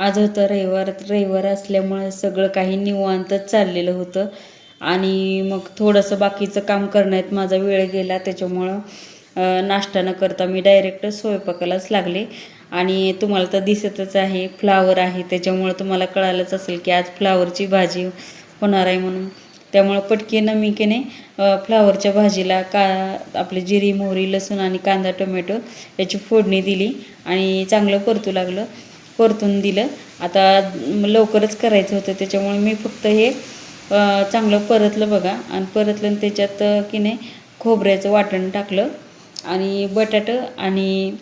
आज होतं रविवार असल्यामुळे सगळं काही निवांतच चाललेलं होतं आणि मग थोडंसं बाकीचं काम करण्यात माझा वेळ गेला. त्याच्यामुळं नाश्ता न करता मी डायरेक्ट स्वयंपाकालाच लागले. आणि तुम्हाला तर दिसतच आहे फ्लावर आहे, त्याच्यामुळं तुम्हाला कळालंच असेल की आज फ्लावरची भाजी होणार आहे म्हणून. त्यामुळं पटकीनं मी की नाही फ्लावरच्या भाजीला आपली जिरी मोहरी लसूण आणि कांदा टोमॅटो याची फोडणी दिली आणि चांगलं परतून दिलं. आता लवकरच करायचं होतं त्याच्यामुळे मी फक्त हे चांगलं परतलं बघा. आणि परतलं त्याच्यात की नाही खोबऱ्याचं वाटण टाकलं आणि बटाटं आणि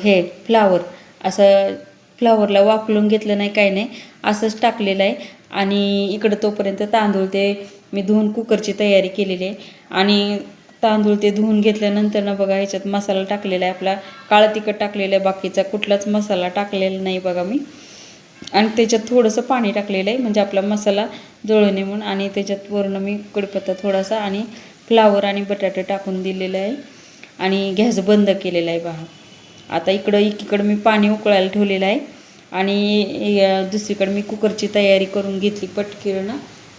हे फ्लावर असं फ्लावरला वाफलून घेतलं नाही, काही नाही, असंच टाकलेलं आहे. आणि इकडं तोपर्यंत तांदूळ ते मी धुवून कुकरची तयारी केलेली आहे. आणि तांदूळ ते धुवून घेतल्यानंतर ना बघा ह्याच्यात मसाला टाकलेला आहे, आपला काळं तिखट टाकलेलं आहे, बाकीचा कुठलाच मसाला टाकलेला नाही बघा मी. आणि त्याच्यात थोडंसं पाणी टाकलेलं आहे म्हणजे आपला मसाला जळू नये म्हणून. आणि त्याच्यात वरून मी कढीपत्ता थोडासा आणि फ्लावर आणि बटाटे टाकून दिलेलं आहे आणि गॅस बंद केलेला आहे पहा. आता एकीकडं मी पाणी उकळायला ठेवलेलं आहे आणि दुसरीकडे मी कुकरची तयारी करून घेतली पटकीनं.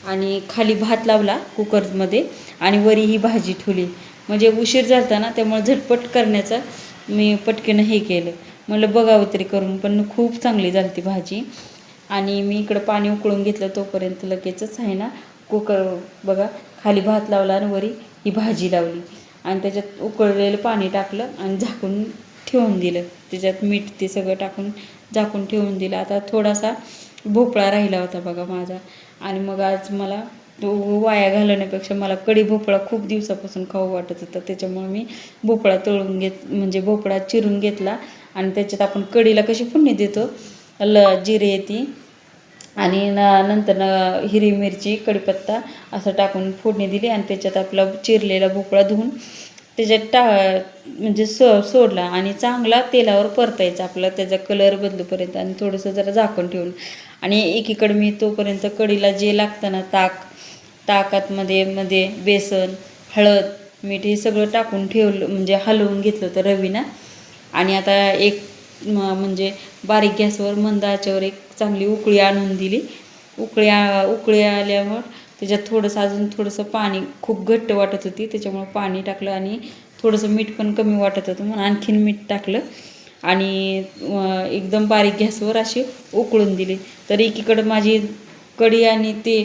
आणि खाली भात लावला कुकरमध्ये आणि वरी ही भाजी ठेवली. म्हणजे उशीर झाला ना त्यामुळे झटपट करण्याचा मी पटकीनं हे केलं. म्हणलं बघावं तरी करून, पण खूप चांगली झाली ती भाजी. आणि मी इकडं पाणी उकळून घेतलं तोपर्यंत लगेचच आहे ना कुकर बघा खाली भात लावला आणि वरी ही भाजी लावली आणि त्याच्यात उकळलेलं पाणी टाकलं आणि झाकून ठेवून दिलं. त्याच्यात मीठ ते सगळं टाकून झाकून ठेवून दिलं. आता थोडासा भोपळा राहिला होता बघा माझा. आणि मग आज मला तो वाया घालवण्यापेक्षा मला कढी भोपळा खूप दिवसापासून खाऊ वाटत होता. त्याच्यामुळे मी भोपळा म्हणजे भोपळा चिरून घेतला आणि त्याच्यात आपण कढीला कशी फोडणी देतो जिरे ती आणि नंतर हिरवी मिरची कढीपत्ता असं टाकून फोडणी दिली आणि त्याच्यात आपला चिरलेला भोपळा धुवून त्याच्यात म्हणजे सोडला आणि चांगला तेलावर परतायचा आपला त्याचा कलर बदलूपर्यंत आणि थोडंसं जरा झाकण ठेवून. आणि एकीकडे मी तोपर्यंत कढीला जे लागतं ना ताकात बेसन हळद मीठ हे सगळं टाकून ठेवलं म्हणजे हलवून घेतलं होतं रवीनं. आणि आता म्हणजे बारीक गॅसवर मंद आचेवर एक चांगली उकळी आणून दिली. उकळी आल्यावर त्याच्यात अजून थोडंसं पाणी, खूप घट्ट वाटत होती त्याच्यामुळं पाणी टाकलं आणि थोडंसं मीठ पण कमी वाटत होतं म्हणून आणखीन मीठ टाकलं आणि एकदम बारीक गॅसवर अशी उकळून दिली. तर एकीकडं माझी कढी आणि ते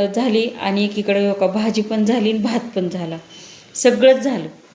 झाली आणि एकीकडे भाजी पण झाली आणि भात पण झाला, सगळंच झालं.